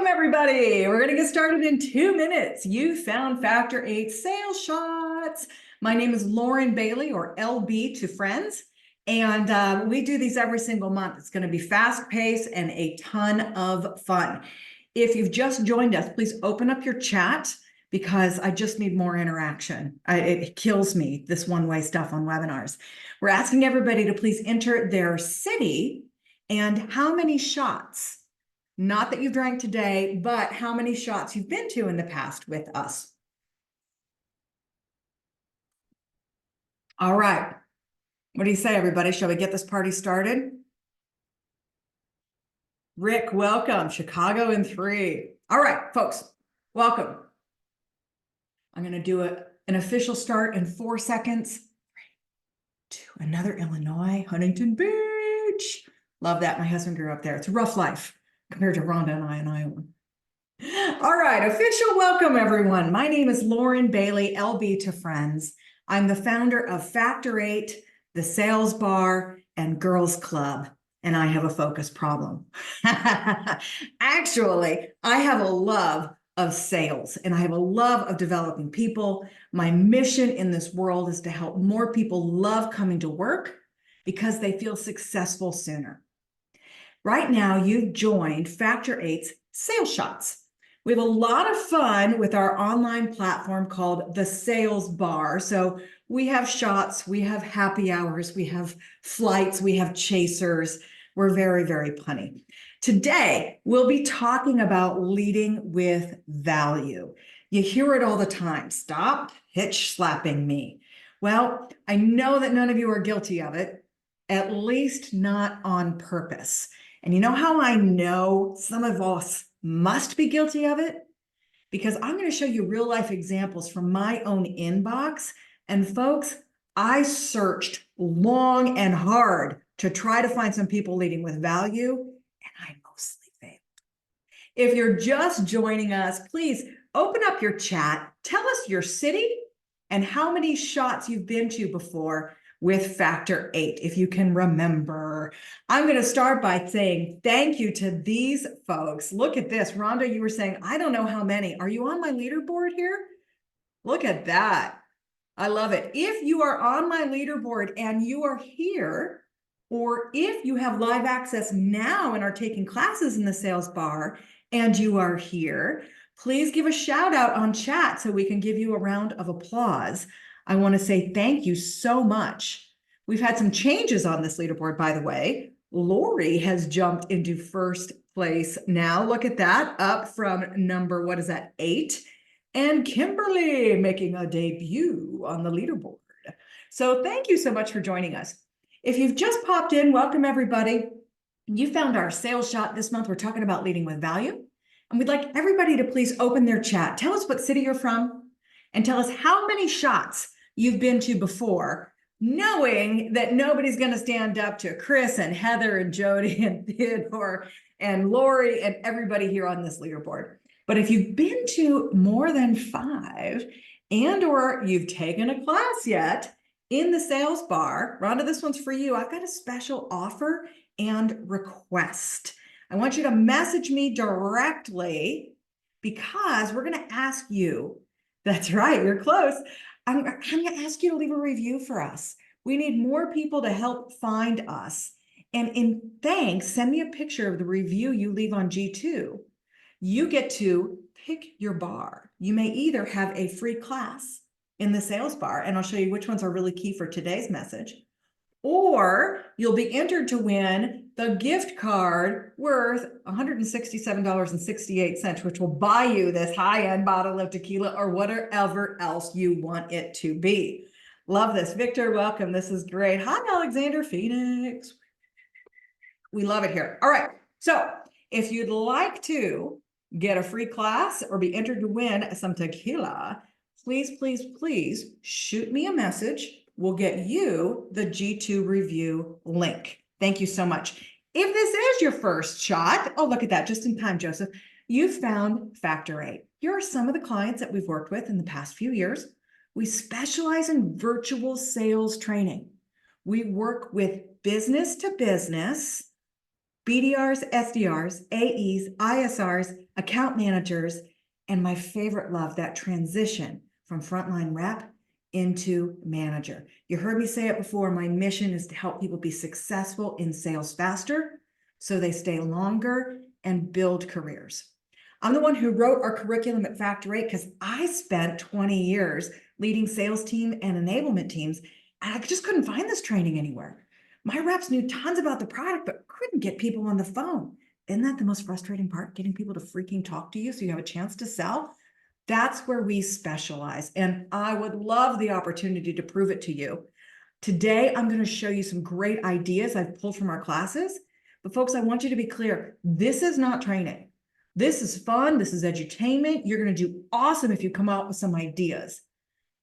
everybody. We're going to get started in 2 minutes. You found Factor 8 sales shots. My name is Lauren Bailey, or LB to friends. And we do these every single month. It's going to be fast-paced and a ton of fun. If you've just joined us, please open up your chat because I just need more interaction. It kills me, this one-way stuff on webinars. We're asking everybody to please enter their city and how many shots. Not that you've drank today, but how many shots you've been to in the past with us. All right. What do you say, everybody? Shall we get this party started? Rick, welcome. Chicago in 3. All right, folks, welcome. I'm going to do an official start in 4 seconds. 3, 2, another Illinois, Huntington Beach. Love that. My husband grew up there. It's a rough life compared to Rhonda and I in Iowa. All right, official welcome, everyone. My name is Lauren Bailey, LB to friends. I'm the founder of Factor 8, the Sales Bar, and Girls Club, and I have a focus problem. Actually, I have a love of sales, and I have a love of developing people. My mission in this world is to help more people love coming to work because they feel successful sooner. Right now, you've joined Factor 8's Sales Shots. We have a lot of fun with our online platform called the Sales Bar. So we have shots, we have happy hours, we have flights, we have chasers. We're very, very punny. Today, we'll be talking about leading with value. You hear it all the time. Stop pitch slapping me. Well, I know that none of you are guilty of it, at least not on purpose. And you know how I know some of us must be guilty of it? Because I'm going to show you real life examples from my own inbox. And folks, I searched long and hard to try to find some people leading with value, and I mostly failed. If you're just joining us, please open up your chat. Tell us your city and how many shots you've been to before with Factor 8, if you can remember. I'm going to start by saying thank you to these folks. Look at this. Rhonda, you were saying, I don't know how many. Are you on my leaderboard here? Look at that. I love it. If you are on my leaderboard and you are here, or if you have live access now and are taking classes in the Sales Bar and you are here, please give a shout out on chat so we can give you a round of applause. I want to say thank you so much. We've had some changes on this leaderboard, by the way. Lori has jumped into first place now. Look at that, up from number, 8? And Kimberly making a debut on the leaderboard. So thank you so much for joining us. If you've just popped in, welcome everybody. You found our sales shot this month. We're talking about leading with value. And we'd like everybody to please open their chat. Tell us what city you're from and tell us how many shots you've been to before, knowing that nobody's going to stand up to Chris and Heather and Jody and Theodore and Lori and everybody here on this leaderboard. But if you've been to more than 5 and or you've taken a class yet in the Sales Bar, Rhonda, this one's for you. I've got a special offer and request. I want you to message me directly because we're going to ask you, that's right, you're close. I'm going to ask you to leave a review for us. We need more people to help find us. And in thanks, send me a picture of the review you leave on G2. You get to pick your bar. You may either have a free class in the Sales Bar, and I'll show you which ones are really key for today's message, or you'll be entered to win the gift card worth $167.68, which will buy you this high-end bottle of tequila or whatever else you want it to be. Love this. Victor, welcome. This is great. Hi, Alexander Phoenix. We love it here. All right. So if you'd like to get a free class or be entered to win some tequila, please, please, please shoot me a message. We'll get you the G2 review link. Thank you so much. If this is your first shot, oh, look at that, just in time, Joseph, you found Factor 8. Here are some of the clients that we've worked with in the past few years. We specialize in virtual sales training. We work with business to business, BDRs, SDRs, AEs, ISRs, account managers, and my favorite love, that transition from frontline rep into manager. You heard me say it before, my mission is to help people be successful in sales faster so they stay longer and build careers. I'm the one who wrote our curriculum at Factor 8 because I spent 20 years leading sales team and enablement teams, and I just couldn't find this training anywhere. My reps knew tons about the product, but couldn't get people on the phone. Isn't that the most frustrating part? Getting people to freaking talk to you so you have a chance to sell? That's where we specialize, and I would love the opportunity to prove it to you. Today, I'm going to show you some great ideas I've pulled from our classes, but folks, I want you to be clear. This is not training. This is fun. This is edutainment. You're going to do awesome if you come out with some ideas.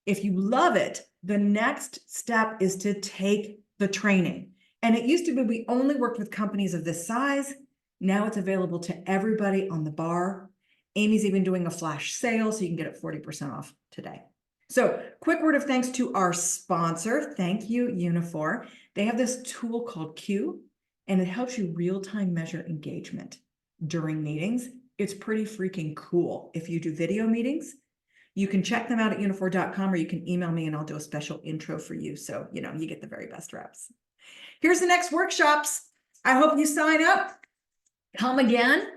If you love it, the next step is to take the training. And it used to be we only worked with companies of this size. Now it's available to everybody on the bar. Amy's even doing a flash sale, so you can get it 40% off today. So quick word of thanks to our sponsor. Thank you, Unifor. They have this tool called Q, and it helps you real-time measure engagement during meetings. It's pretty freaking cool. If you do video meetings, you can check them out at unifor.com, or you can email me and I'll do a special intro for you. So, you get the very best reps. Here's the next workshops. I hope you sign up. Come again.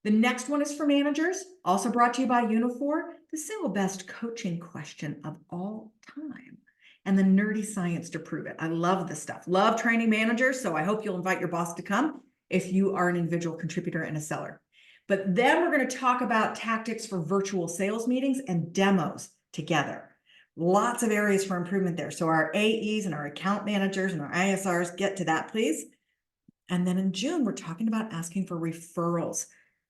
The next one is for managers, also brought to you by Unifor, the single best coaching question of all time, and the nerdy science to prove it. I love this stuff. Love training managers, so I hope you'll invite your boss to come if you are an individual contributor and a seller. But then we're going to talk about tactics for virtual sales meetings and demos together. Lots of areas for improvement there. So our AEs and our account managers and our ISRs, get to that, please. And then in June, we're talking about asking for referrals.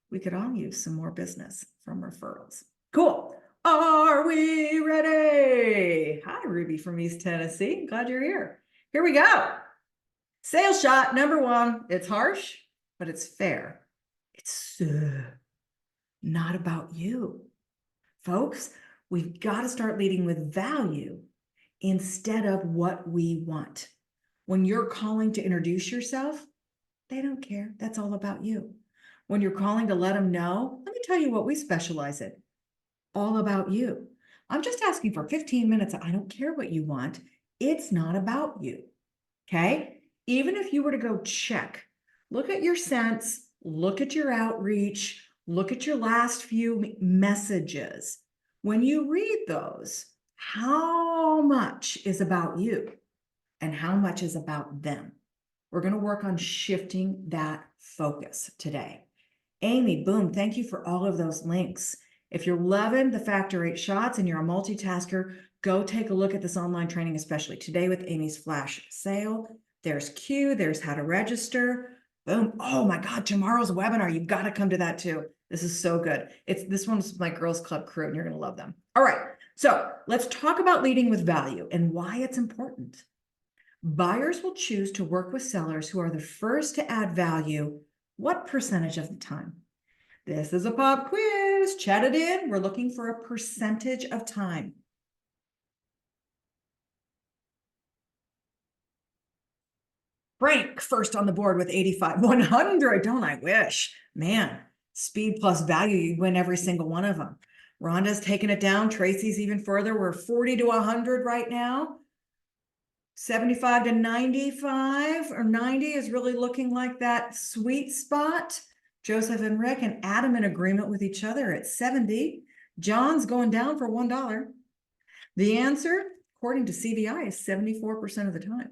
We could all use some more business from referrals. Cool. Are we ready? Hi, Ruby from East Tennessee. Glad you're here. Here we go. Sales shot number one. It's harsh, but it's fair. It's not about you. Folks, we've got to start leading with value instead of what we want. When you're calling to introduce yourself, they don't care. That's all about you. When you're calling to let them know, let me tell you what we specialize in. All about you. I'm just asking for 15 minutes. I don't care what you want. It's not about you. Okay? Even if you were to go check, look at your sense, look at your outreach, look at your last few messages. When you read those, how much is about you and how much is about them? We're going to work on shifting that focus today. Amy, boom, thank you for all of those links. If you're loving the Factor 8 shots and you're a multitasker, go take a look at this online training, especially today with Amy's flash sale. There's Q, there's how to register. Boom. Oh my God, tomorrow's webinar. You've got to come to that too. This is so good. This one's my Girls Club crew and you're going to love them. All right. So let's talk about leading with value and why it's important. Buyers will choose to work with sellers who are the first to add value. What percentage of the time? This is a pop quiz. Chat it in. We're looking for a percentage of time. Frank first on the board with 85. 100. Don't I wish? Man, speed plus value, you win every single one of them. Rhonda's taking it down. Tracy's even further. We're 40 to 100 right now. 75 to 95 or 90 is really looking like that sweet spot. Joseph and Rick and Adam in agreement with each other at 70. John's going down for $1. The answer, according to CVI, is 74% of the time.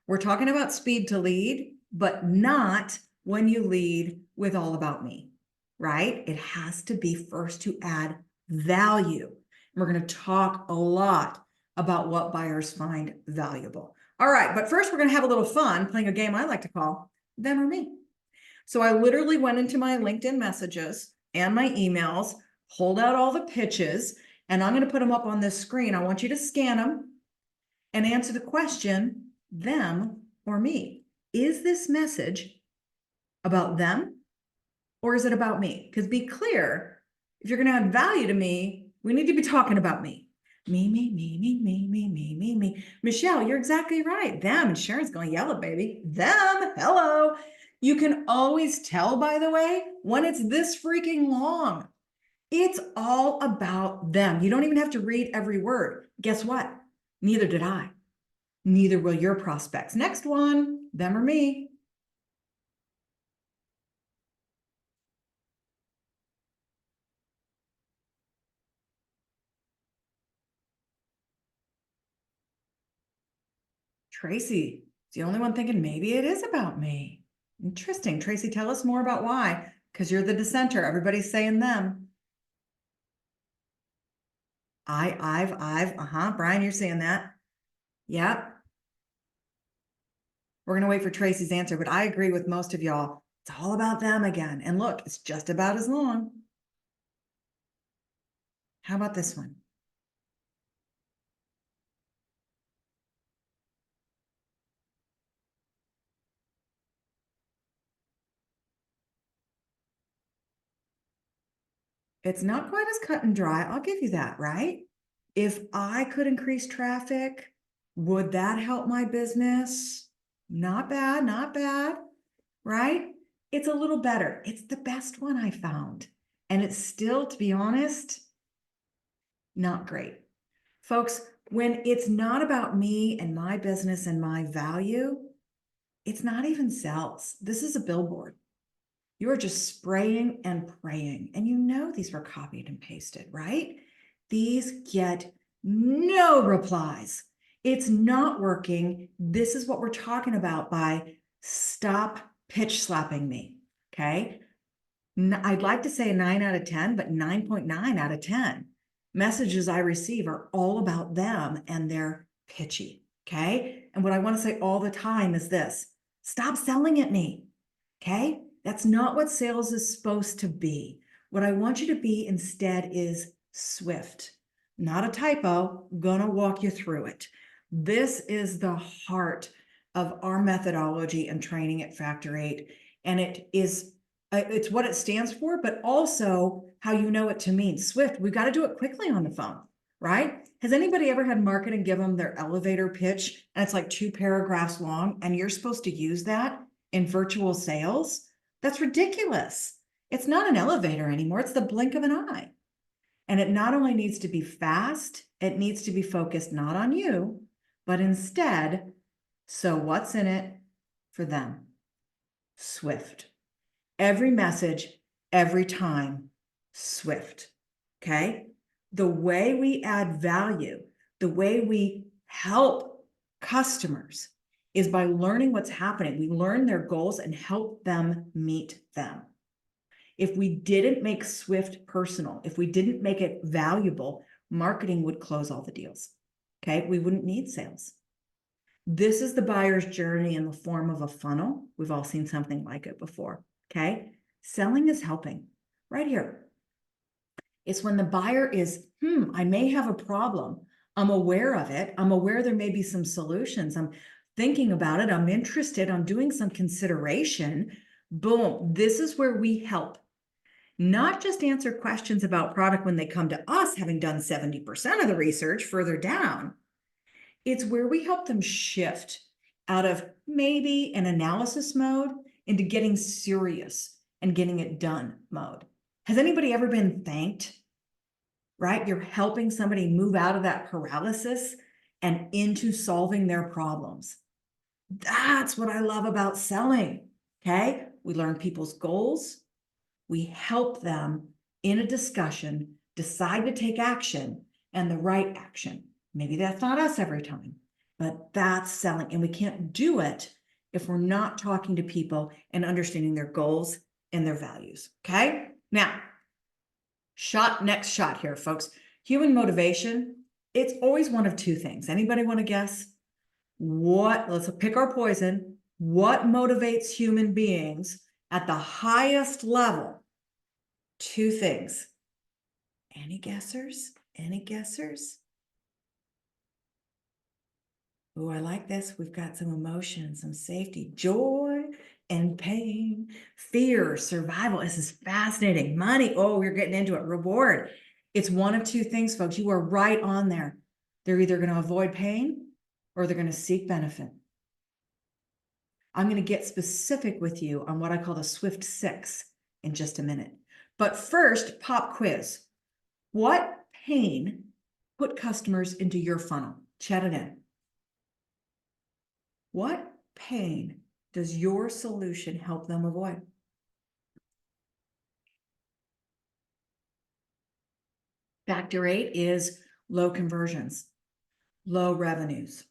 We're talking about speed to lead, but not when you lead with all about me, right? It has to be first to add value. We're going to talk a lot about what buyers find valuable. All right, but first we're going to have a little fun playing a game I like to call Them or Me. So I literally went into my LinkedIn messages and my emails, pulled out all the pitches, and I'm going to put them up on this screen. I want you to scan them and answer the question, them or me. Is this message about them or is it about me? Because be clear, if you're going to add value to me, we need to be talking about me. Me, me, me, me, me, me, me, me, me. Michelle, you're exactly right. Them. And Sharon's going, yell it, baby. Them. Hello. You can always tell, by the way, when it's this freaking long. It's all about them. You don't even have to read every word. Guess what? Neither did I. Neither will your prospects. Next one, them or me. Tracy, it's the only one thinking maybe it is about me. Interesting. Tracy, tell us more about why, because you're the dissenter. Everybody's saying them. Brian, you're saying that. Yep. We're going to wait for Tracy's answer, but I agree with most of y'all. It's all about them again. And look, it's just about as long. How about this one? It's not quite as cut and dry. I'll give you that, right? If I could increase traffic, would that help my business? Not bad, not bad, right? It's a little better. It's the best one I found. And it's still, to be honest, not great. Folks, when it's not about me and my business and my value, it's not even sales. This is a billboard. You are just spraying and praying. And you know these were copied and pasted, right? These get no replies. It's not working. This is what we're talking about by stop pitch slapping me, okay? I'd like to say a 9 out of 10, but 9.9 out of 10 messages I receive are all about them and they're pitchy, okay? And what I want to say all the time is this: stop selling at me, okay? That's not what sales is supposed to be. What I want you to be instead is SWIIFT. Not a typo, gonna walk you through it. This is the heart of our methodology and training at Factor 8. And it's what it stands for, but also how you know it to mean. SWIIFT, we've got to do it quickly on the phone, right? Has anybody ever had marketing give them their elevator pitch and it's like 2 paragraphs long and you're supposed to use that in virtual sales? That's ridiculous. It's not an elevator anymore. It's the blink of an eye. And it not only needs to be fast, it needs to be focused not on you, but instead, so what's in it for them? SWIIFT. Every message, every time, SWIIFT, okay? The way we add value, the way we help customers is by learning what's happening. We learn their goals and help them meet them. If we didn't make SWIIFT personal, if we didn't make it valuable, marketing would close all the deals, okay? We wouldn't need sales. This is the buyer's journey in the form of a funnel. We've all seen something like it before, okay? Selling is helping right here. It's when the buyer is, I may have a problem. I'm aware of it. I'm aware there may be some solutions. I'm thinking about it. I'm interested. I'm doing some consideration. Boom. This is where we help. Not just answer questions about product when they come to us, having done 70% of the research further down. It's where we help them shift out of maybe an analysis mode into getting serious and getting it done mode. Has anybody ever been thanked? Right? You're helping somebody move out of that paralysis and into solving their problems. That's what I love about selling. Okay? We learn people's goals. We help them in a discussion decide to take action and the right action. Maybe that's not us every time, but that's selling. And we can't do it if we're not talking to people and understanding their goals and their values. Okay? Now, next shot here, folks. Human motivation, it's always one of two things. Anybody want to guess? Let's pick our poison. What motivates human beings at the highest level? Two things. Any guessers? Any guessers? Oh, I like this. We've got some emotion, some safety, joy and pain, fear, survival. This is fascinating. Money. Oh, we're getting into it. Reward. It's one of two things, folks. You are right on there. They're either going to avoid pain or they're going to seek benefit. I'm going to get specific with you on what I call the SWIIFT 6 in just a minute. But first, pop quiz. What pain put customers into your funnel? Chat it in. What pain does your solution help them avoid? Factor 8 is low conversions, low revenues,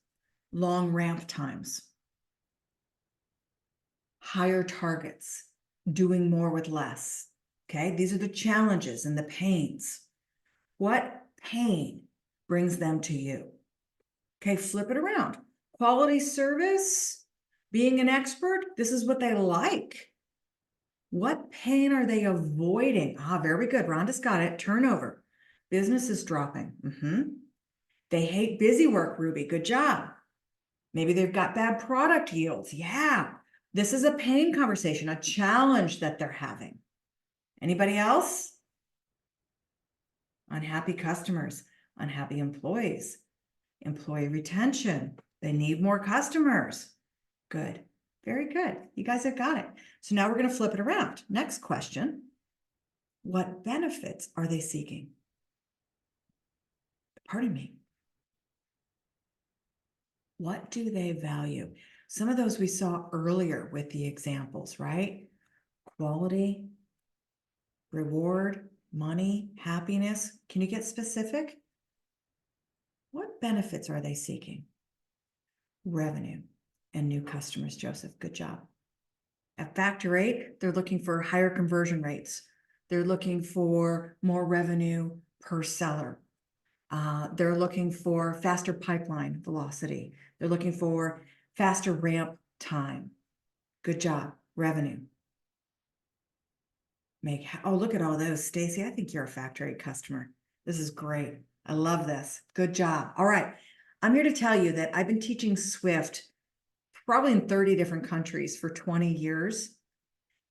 long ramp times, higher targets, doing more with less. Okay, these are the challenges and the pains. What pain brings them to you? Okay, flip it around. Quality service, being an expert, this is what they like. What pain are they avoiding? Ah, very good. Rhonda's got it. Turnover. Business is dropping. They hate busy work, Ruby. Good job. Maybe they've got bad product yields. Yeah. This is a pain conversation, a challenge that they're having. Anybody else? Unhappy customers, unhappy employees, employee retention. They need more customers. Good. Very good. You guys have got it. So now we're going to flip it around. Next question. What benefits are they seeking? Pardon me. What do they value? Some of those we saw earlier with the examples, right? Quality, reward, money, happiness. Can you get specific? What benefits are they seeking? Revenue and new customers, Joseph. Good job. At Factor 8, they're looking for higher conversion rates. They're looking for more revenue per seller. They're looking for faster pipeline velocity. They're looking for faster ramp time. Good job. Revenue. Oh, look at all those, Stacy. I think you're a Factor 8 customer. This is great. I love this. Good job. All right. I'm here to tell you that I've been teaching SWIIFT probably in 30 different countries for 20 years.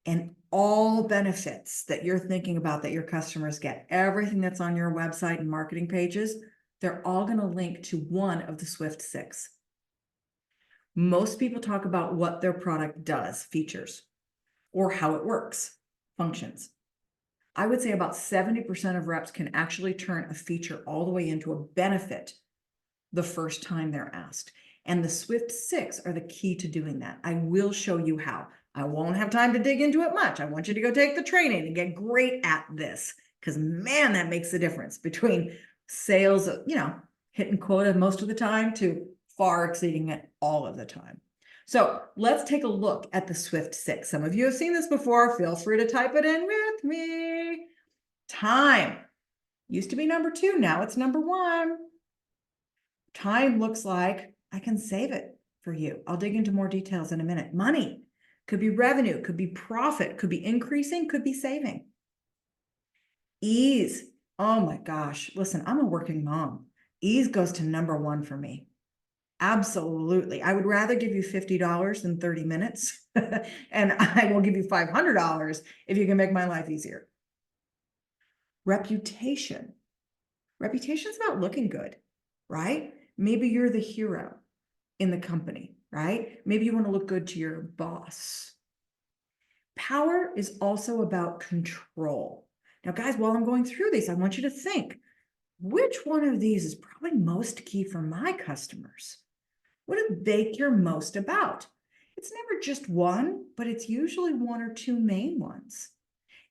And all benefits that you're thinking about that your customers get, everything that's on your website and marketing pages, they're all going to link to one of the SWIIFT 6. Most people talk about what their product does, features, or how it works, functions. I would say about 70% of reps can actually turn a feature all the way into a benefit the first time they're asked. And the SWIIFT 6 are the key to doing that. I will show you how. I won't have time to dig into it much. I want you to go take the training and get great at this, because man, that makes the difference between sales, hitting quota most of the time to far exceeding it all of the time. So let's take a look at the SWIIFT 6. Some of you have seen this before. Feel free to type it in with me. Time used to be number 2. Now it's number 1. Time looks like I can save it for you. I'll dig into more details in a minute. Money could be revenue, could be profit, could be increasing, could be saving. Ease. Oh my gosh. Listen, I'm a working mom. Ease goes to number 1 for me. Absolutely. I would rather give you $50 than 30 minutes. And I will give you $500 if you can make my life easier. Reputation. Reputation's about looking good, right? Maybe you're the hero in the company, right? Maybe you want to look good to your boss. Power is also about control. Now, guys, while I'm going through these, I want you to think, which one of these is probably most key for my customers? What do they care most about? It's never just one, but it's usually 1 or 2 main ones.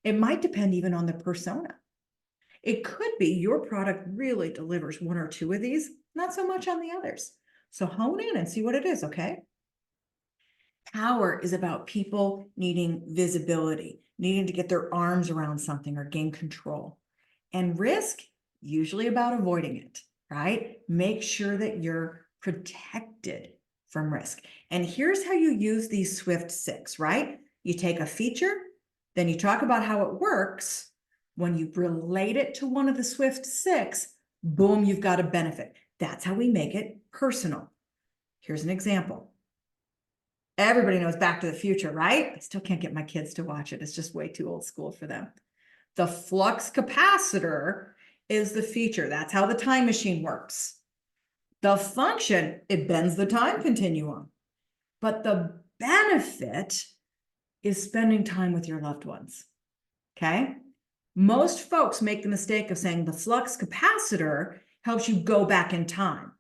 It might depend even on the persona. It could be your product really delivers 1 or 2 of these, not so much on the others. So hone in and see what it is, okay? Power is about people needing visibility, needing to get their arms around something or gain control. And risk, usually about avoiding it, right? Make sure that you're protected from risk. And here's how you use these SWIIFT 6, right? You take a feature, then you talk about how it works. When you relate it to one of the SWIIFT 6, boom, you've got a benefit. That's how we make it personal. Here's an example. Everybody knows Back to the Future, right? I still can't get my kids to watch it. It's just way too old school for them. The flux capacitor is the feature. That's how the time machine works. The function, it bends the time continuum. But the benefit is spending time with your loved ones. Okay. Most folks make the mistake of saying the flux capacitor helps you go back in time.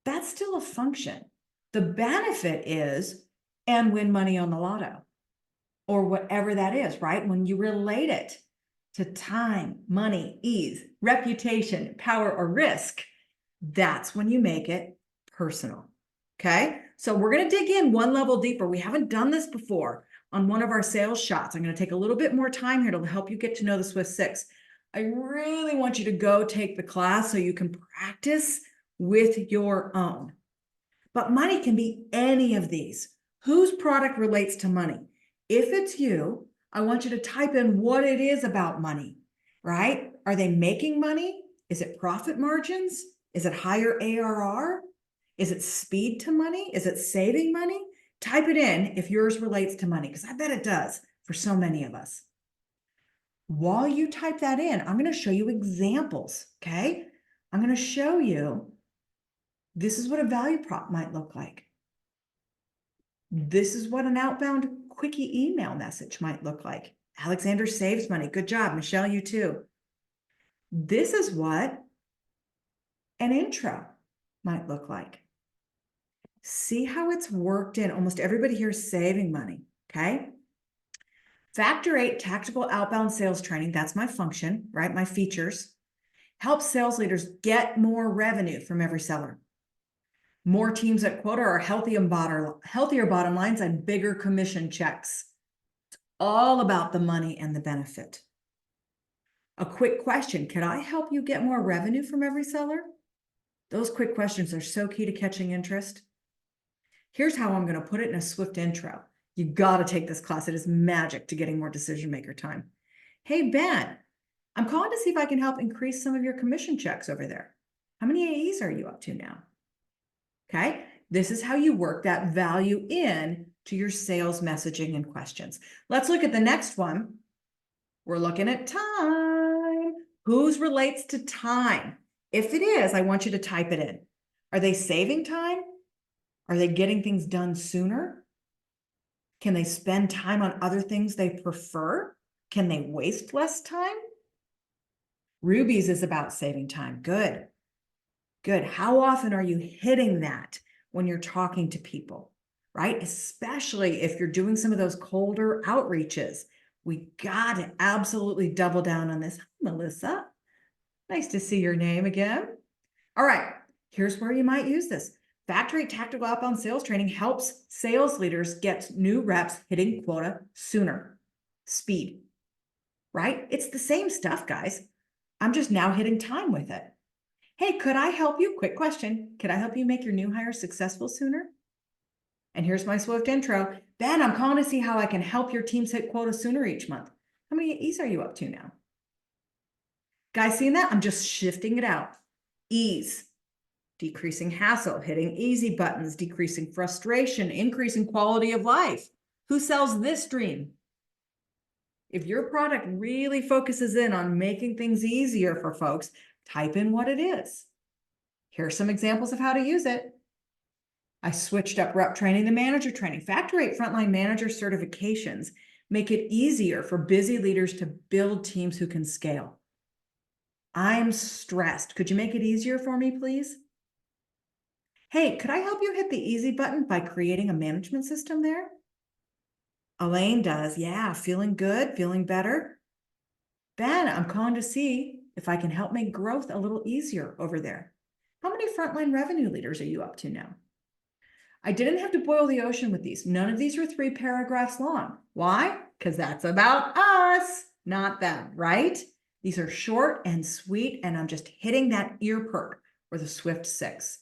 That's still a function. The benefit is, and win money on the lotto, or whatever that is, right? When you relate it to time, money, ease, reputation, power, or risk, that's when you make it personal. Okay. So we're going to dig in one level deeper. We haven't done this before on one of our sales shots. I'm going to take a little bit more time here to help you get to know the SWIIFT 6. I really want you to go take the class so you can practice with your own. But money can be any of these. Whose product relates to money? If it's you, I want you to type in what it is about money, right? Are they making money? Is it profit margins? Is it higher ARR? Is it speed to money? Is it saving money? Type it in if yours relates to money, because I bet it does for so many of us. While you type that in, I'm going to show you examples, okay? I'm going to show you this is what a value prop might look like. This is what an outbound quickie email message might look like. Alexander saves money. Good job. Michelle, you too. This is what an intro might look like. See how it's worked in. Almost everybody here is saving money, okay? Factor 8 tactical outbound sales training. That's my function, right? My features. Help sales leaders get more revenue from every seller. More teams at quota are healthier bottom lines and bigger commission checks. It's all about the money and the benefit. A quick question. Could I help you get more revenue from every seller? Those quick questions are so key to catching interest. Here's how I'm going to put it in a SWIIFT intro. You got to take this class. It is magic to getting more decision maker time. Hey, Ben, I'm calling to see if I can help increase some of your commission checks over there. How many AEs are you up to now? Okay, this is how you work that value in to your sales messaging and questions. Let's look at the next one. We're looking at time. Whose relates to time? If it is, I want you to type it in. Are they saving time? Are they getting things done sooner? Can they spend time on other things they prefer? Can they waste less time? Ruby's is about saving time. Good. Good. How often are you hitting that when you're talking to people, right? Especially if you're doing some of those colder outreaches. We got to absolutely double down on this. Hi, Melissa. Nice to see your name again. All right. Here's where you might use this. Factor 8 tactical outbound sales training helps sales leaders get new reps hitting quota sooner. Speed, right? It's the same stuff, guys. I'm just now hitting time with it. Hey, could I help you? Quick question. Could I help you make your new hire successful sooner? And here's my SWIIFT intro. Ben, I'm calling to see how I can help your teams hit quota sooner each month. How many E's are you up to now? Guys, seeing that? I'm just shifting it out. Ease, decreasing hassle, hitting easy buttons, decreasing frustration, increasing quality of life. Who sells this dream? If your product really focuses in on making things easier for folks, type in what it is. Here are some examples of how to use it. I switched up rep training to manager training. Factor 8 frontline manager certifications make it easier for busy leaders to build teams who can scale. I'm stressed. Could you make it easier for me, please? Hey, could I help you hit the easy button by creating a management system there? Elaine does. Yeah, feeling good, feeling better. Ben, I'm calling to see if I can help make growth a little easier over there. How many frontline revenue leaders are you up to now? I didn't have to boil the ocean with these. None of these are 3 paragraphs long. Why? Because that's about us, not them, right? These are short and sweet, and I'm just hitting that ear perk for the SWIIFT 6.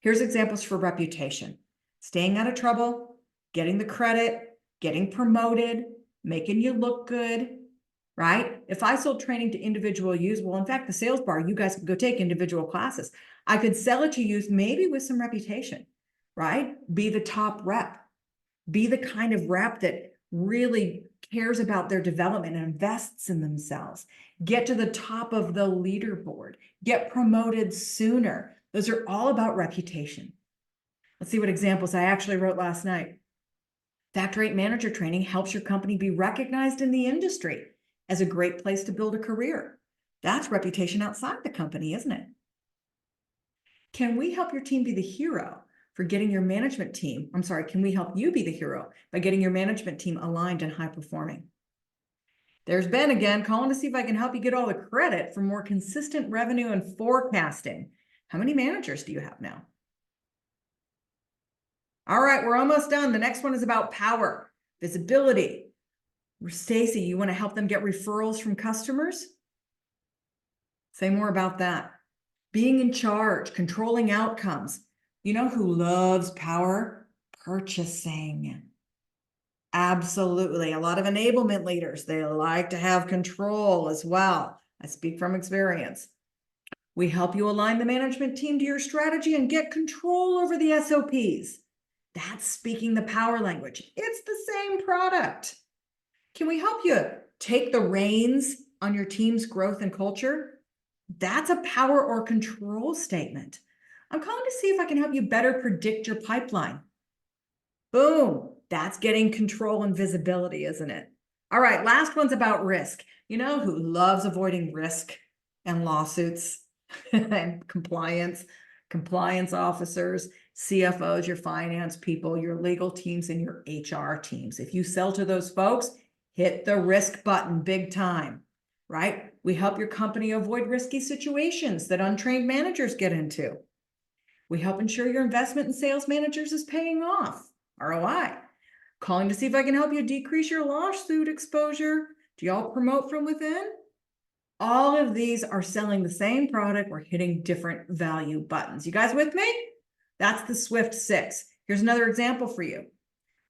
Here's examples for reputation. Staying out of trouble, getting the credit, getting promoted, making you look good, right? If I sold training to individual use, well, in fact, the sales bar, you guys can go take individual classes. I could sell it to use maybe with some reputation, right? Be the top rep. Be the kind of rep that really cares about their development and invests in themselves. Get to the top of the leaderboard. Get promoted sooner. Those are all about reputation. Let's see what examples I actually wrote last night. Factor 8 manager training helps your company be recognized in the industry as a great place to build a career. That's reputation outside the company, isn't it? Can we help your team be the hero for getting your management team? Can we help you be the hero by getting your management team aligned and high performing? There's Ben again, calling to see if I can help you get all the credit for more consistent revenue and forecasting. How many managers do you have now? All right, we're almost done. The next one is about power, visibility. Stacy, you want to help them get referrals from customers? Say more about that. Being in charge, controlling outcomes. You know who loves power? Purchasing. Absolutely. A lot of enablement leaders, they like to have control as well. I speak from experience. We help you align the management team to your strategy and get control over the SOPs. That's speaking the power language. It's the same product. Can we help you take the reins on your team's growth and culture? That's a power or control statement. I'm calling to see if I can help you better predict your pipeline. Boom. That's getting control and visibility, isn't it? All right, last one's about risk. You know who loves avoiding risk and lawsuits and compliance officers, CFOs, your finance people, your legal teams, and your HR teams. If you sell to those folks, hit the risk button big time, right? We help your company avoid risky situations that untrained managers get into. We help ensure your investment in sales managers is paying off, ROI. Calling to see if I can help you decrease your lawsuit exposure. Do y'all promote from within? All of these are selling the same product. We're hitting different value buttons. You guys with me? That's the SWIIFT 6. Here's another example for you.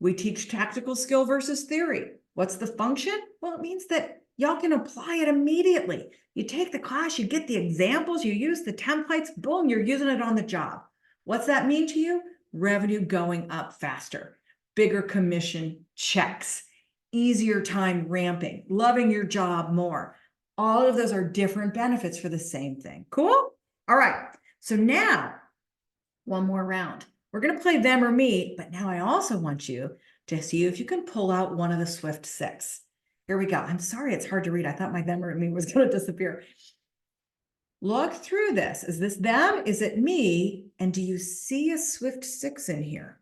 We teach tactical skill versus theory. What's the function? Well, it means that y'all can apply it immediately. You take the class, you get the examples, you use the templates, boom, you're using it on the job. What's that mean to you? Revenue going up faster, bigger commission checks, easier time ramping, loving your job more. All of those are different benefits for the same thing. Cool? All right. So now, one more round. We're going to play them or me, but now I also want you to see if you can pull out one of the SWIIFT 6. Here we go. I'm sorry, it's hard to read. I thought my them or me was going to disappear. Look through this. Is this them? Is it me? And do you see a SWIIFT 6 in here?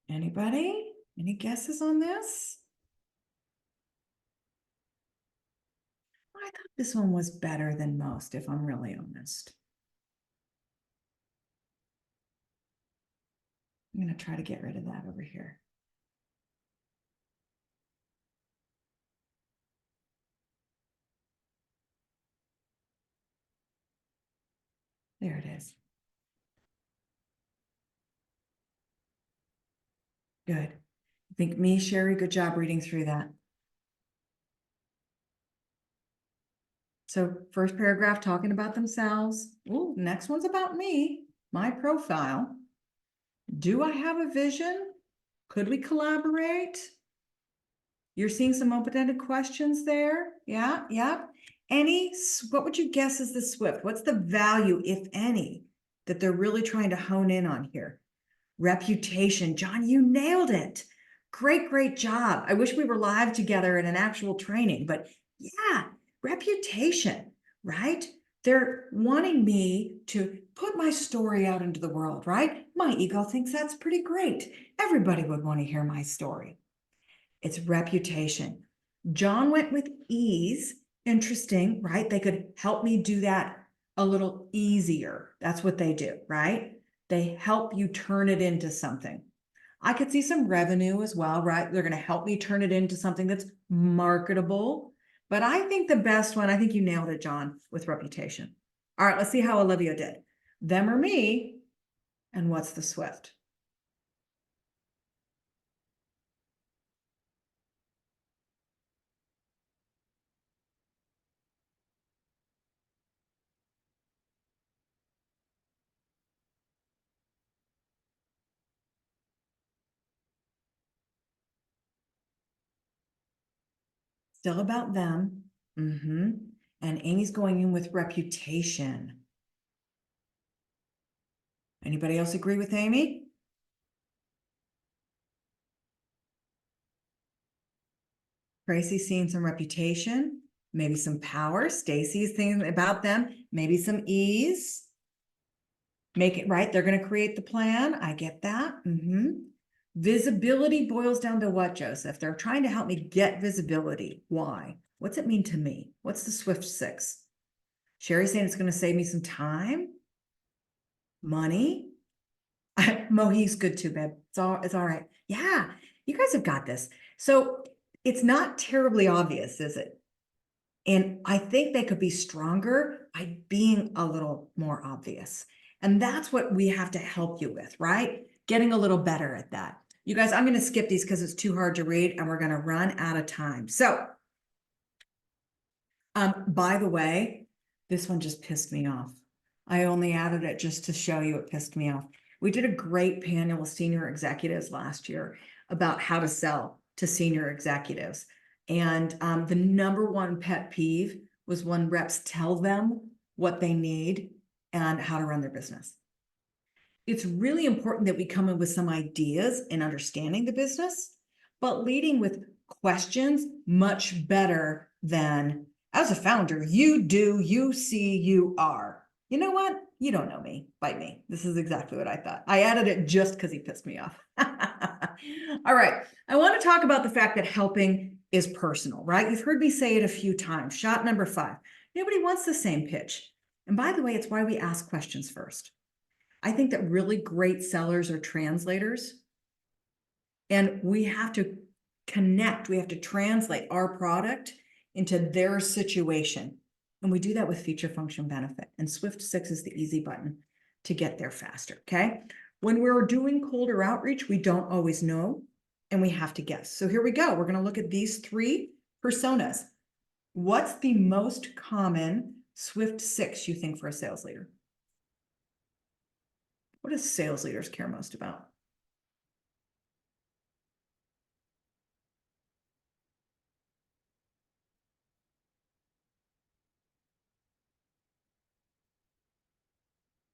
Anybody? Any guesses on this? I thought this one was better than most, if I'm really honest. I'm going to try to get rid of that over here. There it is. Good. I think me, Sherry, good job reading through that. So first paragraph talking about themselves. Ooh, next one's about me, my profile. Do I have a vision? Could we collaborate? You're seeing some open-ended questions there. Yeah. What would you guess is the SWIIFT? What's the value, if any, that they're really trying to hone in on here? Reputation. John, you nailed it. Great job. I wish we were live together in an actual training, but yeah, reputation, right? They're wanting me to put my story out into the world, right? My ego thinks that's pretty great. Everybody would want to hear my story. It's reputation. John went with ease. Interesting, right? They could help me do that a little easier. That's what they do, right? They help you turn it into something. I could see some revenue as well, right? They're going to help me turn it into something that's marketable. But I think the best one, I think you nailed it, John, with reputation. All right, let's see how Olivia did. Them or me, and what's the SWIIFT? Still about them. And Amy's going in with reputation. Anybody else agree with Amy? Tracy's seeing some reputation, maybe some power. Stacy's thinking about them, maybe some ease. Make it right. They're going to create the plan. I get that. Visibility boils down to what, Joseph? They're trying to help me get visibility. Why? What's it mean to me? What's the SWIFT 6? Sherry's saying it's going to save me some time, money. Mohi's good too, babe. It's all right. Yeah, you guys have got this. So it's not terribly obvious, is it? And I think they could be stronger by being a little more obvious. And that's what we have to help you with, right? Getting a little better at that. You guys, I'm going to skip these because it's too hard to read and we're going to run out of time. So, by the way, this one just pissed me off. I only added it just to show you it pissed me off. We did a great panel with senior executives last year about how to sell to senior executives. And the number one pet peeve was when reps tell them what they need and how to run their business. It's really important that we come in with some ideas in understanding the business, but leading with questions much better than, as a founder, you do, you see, you are. You know what? You don't know me. Bite me. This is exactly what I thought. I added it just because he pissed me off. All right. I want to talk about the fact that helping is personal, right? You've heard me say it a few times. Shot number 5. Nobody wants the same pitch. And by the way, it's why we ask questions first. I think that really great sellers are translators. And we have to connect. We have to translate our product into their situation. And we do that with feature function benefit. And SWIFT 6 is the easy button to get there faster, okay? When we're doing colder outreach, we don't always know, and we have to guess. So here we go. We're going to look at these 3 personas. What's the most common SWIFT 6 you think for a sales leader? What do sales leaders care most about?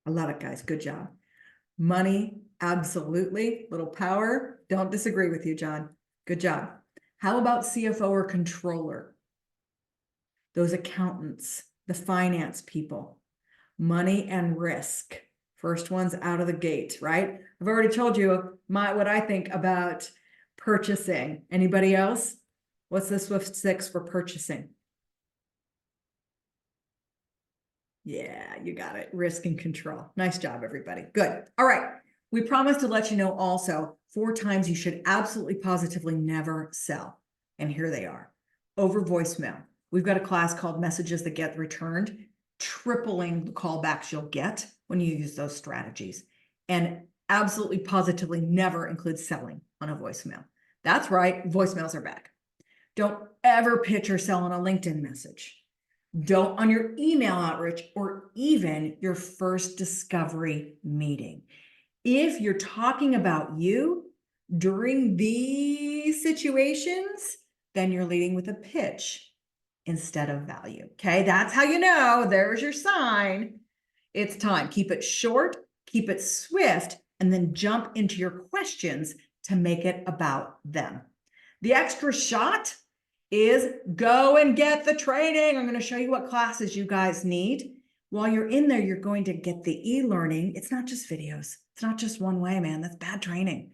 I love it, guys. Good job. Money, absolutely. Little power. Don't disagree with you, John. Good job. How about CFO or controller? Those accountants, the finance people. Money and risk. First one's out of the gate, right? I've already told you what I think about purchasing. Anybody else? What's the SWIFT 6 for purchasing? Yeah, you got it. Risk and control. Nice job, everybody. Good. All right. We promised to let you know also 4 times you should absolutely positively never sell. And here they are. Over voicemail. We've got a class called Messages That Get Returned, tripling the callbacks you'll get when you use those strategies. And absolutely positively never include selling on a voicemail. That's right. Voicemails are back. Don't ever pitch or sell on a LinkedIn message. Don't on your email outreach or even your first discovery meeting. If you're talking about you during these situations, then you're leading with a pitch instead of value. Okay, that's how you know. There's your sign. It's time. Keep it short, keep it swift, and then jump into your questions to make it about them. The extra shot is go and get the training. I'm going to show you what classes you guys need. While you're in there, you're going to get the e-learning. It's not just videos. It's not just one way, man. That's bad training.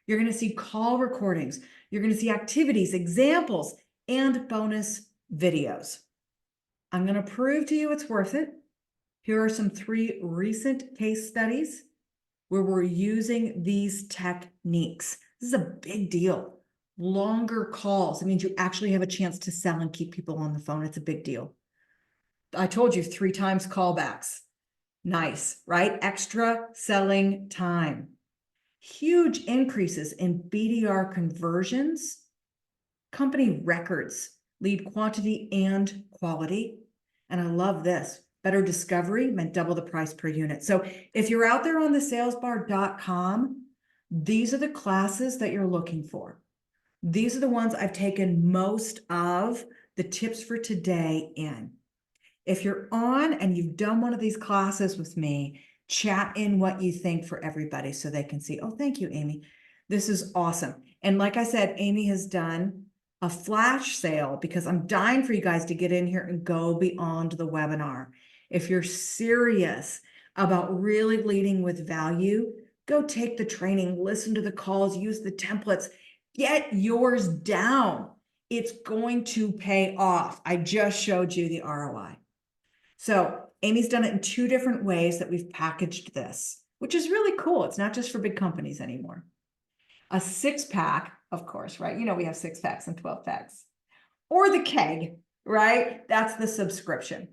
You're going to see call recordings. You're going to see activities, examples, and bonus videos. I'm going to prove to you it's worth it. Here are some 3 recent case studies where we're using these techniques. This is a big deal. Longer calls. It means you actually have a chance to sell and keep people on the phone. It's a big deal. I told you 3 times callbacks. Nice, right? Extra selling time. Huge increases in BDR conversions, company records, lead quantity and quality. And I love this. Better discovery meant double the price per unit. So if you're out there on the salesbar.com, these are the classes that you're looking for. These are the ones I've taken most of the tips for today in. If you're on and you've done one of these classes with me, chat in what you think for everybody so they can see. Oh, thank you, Amy. This is awesome. And like I said, Amy has done a flash sale because I'm dying for you guys to get in here and go beyond the webinar. If you're serious about really leading with value, go take the training, listen to the calls, use the templates, get yours down. It's going to pay off. I just showed you the ROI. So Amy's done it in 2 different ways that we've packaged this, which is really cool. It's not just for big companies anymore. A 6-pack, of course, right? You know, we have 6-packs and 12-packs. Or the keg, right? That's the subscription.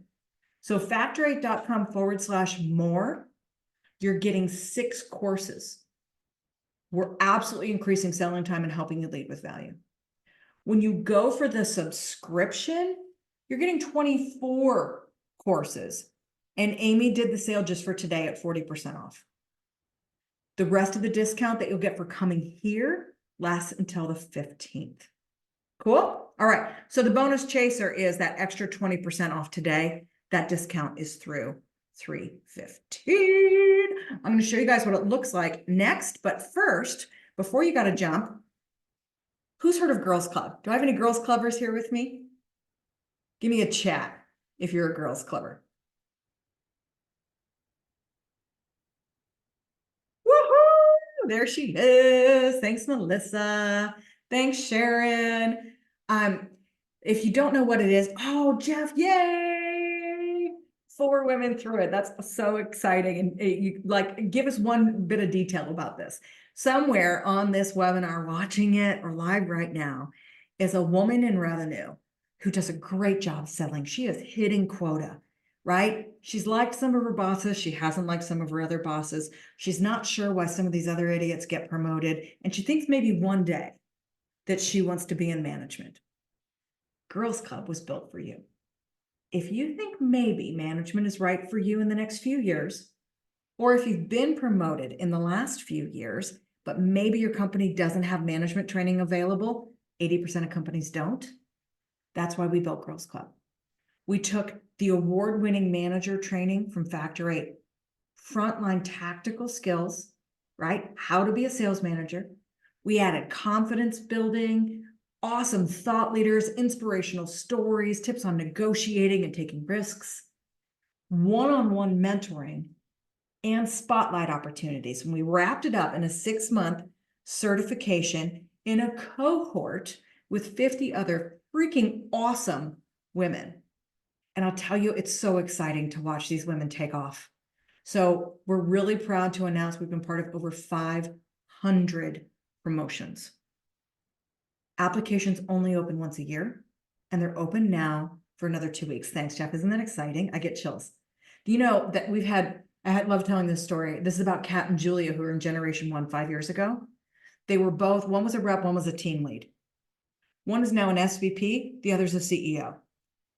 So factor8.com/more, you're getting 6 courses. We're absolutely increasing selling time and helping you lead with value. When you go for the subscription, you're getting 24 courses. And Amy did the sale just for today at 40% off. The rest of the discount that you'll get for coming here lasts until the 15th. Cool? All right. So the bonus chaser is that extra 20% off today. That discount is through 3/15. I'm going to show you guys what it looks like next. But first, before you got to jump, who's heard of Girls Club? Do I have any Girls Clubbers here with me? Give me a chat if you're a Girls Clubber. Woohoo! There she is. Thanks, Melissa. Thanks, Sharon. If you don't know what it is, oh, Jeff, yay! 4 women through it. That's so exciting. And you like, give us one bit of detail about this. Somewhere on this webinar, watching it or live right now, is a woman in revenue who does a great job selling. She is hitting quota, right? She's liked some of her bosses. She hasn't liked some of her other bosses. She's not sure why some of these other idiots get promoted. And she thinks maybe one day that she wants to be in management. Girls Club was built for you. If you think maybe management is right for you in the next few years, or if you've been promoted in the last few years, but maybe your company doesn't have management training available, 80% of companies don't. That's why we built Girls Club. We took the award-winning manager training from Factor 8, frontline tactical skills, right? How to be a sales manager. We added confidence building, awesome thought leaders, inspirational stories, tips on negotiating and taking risks, one-on-one mentoring, and spotlight opportunities. And we wrapped it up in a 6-month certification in a cohort with 50 other freaking awesome women. And I'll tell you, it's so exciting to watch these women take off. So we're really proud to announce we've been part of over 500 promotions. Applications only open once a year, and they're open now for another 2 weeks. Thanks, Jeff. Isn't that exciting? I get chills. Do you know that I love telling this story. This is about Kat and Julia, who were in Generation 1 5 years ago. They were both, one was a rep, one was a team lead. One is now an SVP, the other's a CEO.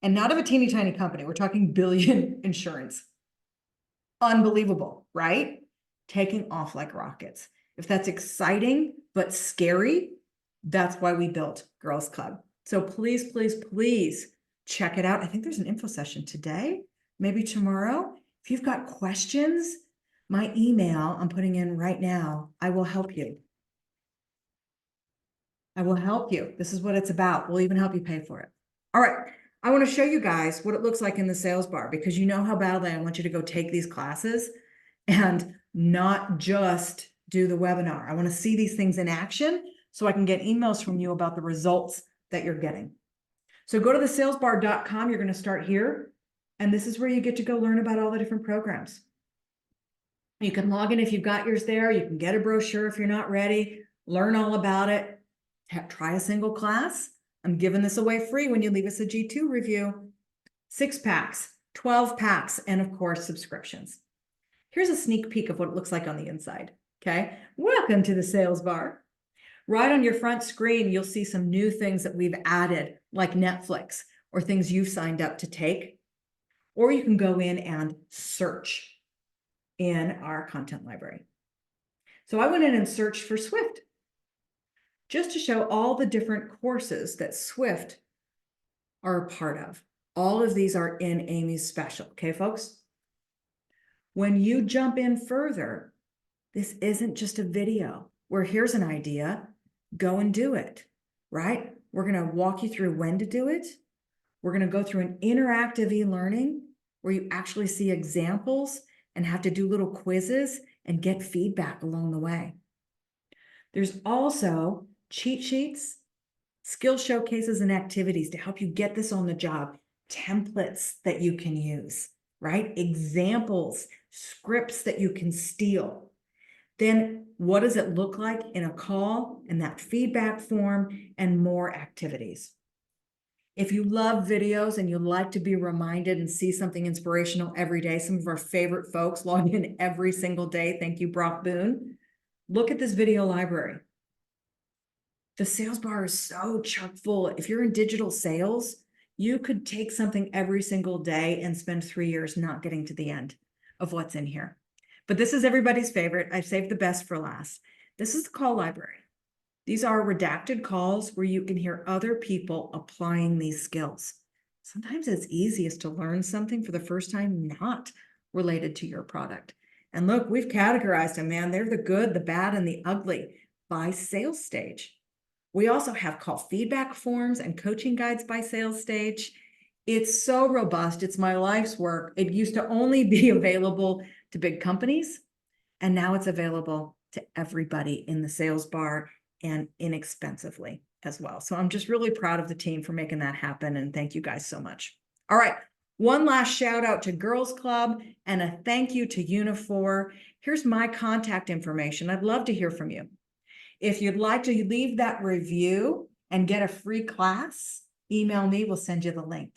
And not of a teeny tiny company. We're talking billion insurance. Unbelievable, right? Taking off like rockets. If that's exciting but scary, that's why we built Girls Club. So please, please, please check it out. I think there's an info session today, maybe tomorrow. If you've got questions, my email I'm putting in right now, I will help you. I will help you. This is what it's about. We'll even help you pay for it. All right. I want to show you guys what it looks like in the sales bar, because you know how badly I want you to go take these classes and not just do the webinar. I want to see these things in action so I can get emails from you about the results that you're getting. So go to thesalesbar.com. You're going to start here. And this is where you get to go learn about all the different programs. You can log in if you've got yours there. You can get a brochure if you're not ready. Learn all about it. Try a single class. I'm giving this away free when you leave us a G2 review. 6-packs, 12-packs, and of course, subscriptions. Here's a sneak peek of what it looks like on the inside. Okay. Welcome to the sales bar. Right on your front screen, you'll see some new things that we've added, like Netflix, or things you've signed up to take. Or you can go in and search in our content library. So I went in and searched for SWIIFT, just to show all the different courses that SWIIFT are a part of. All of these are in Amy's special. Okay, folks? When you jump in further, this isn't just a video where here's an idea, go and do it, right? We're going to walk you through when to do it. We're going to go through an interactive e-learning where you actually see examples and have to do little quizzes and get feedback along the way. There's also cheat sheets, skill showcases, and activities to help you get this on the job, templates that you can use, right? Examples, scripts that you can steal. Then what does it look like in a call and that feedback form and more activities? If you love videos and you like to be reminded and see something inspirational every day, some of our favorite folks log in every single day. Thank you, Brock Boone. Look at this video library. The sales bar is so chock full. If you're in digital sales, you could take something every single day and spend 3 years not getting to the end of what's in here. But this is everybody's favorite. I've saved the best for last. This is the call library. These are redacted calls where you can hear other people applying these skills. Sometimes it's easiest to learn something for the first time not related to your product. And look, we've categorized them, man. They're the good, the bad, and the ugly by sales stage. We also have call feedback forms and coaching guides by sales stage. It's so robust. It's my life's work. It used to only be available to big companies, and now it's available to everybody in the sales bar and inexpensively as well. So I'm just really proud of the team for making that happen, and thank you guys so much. All right, one last shout out to Girls Club and a thank you to Unifor. Here's my contact information. I'd love to hear from you. If you'd like to leave that review and get a free class, email me, we'll send you the link.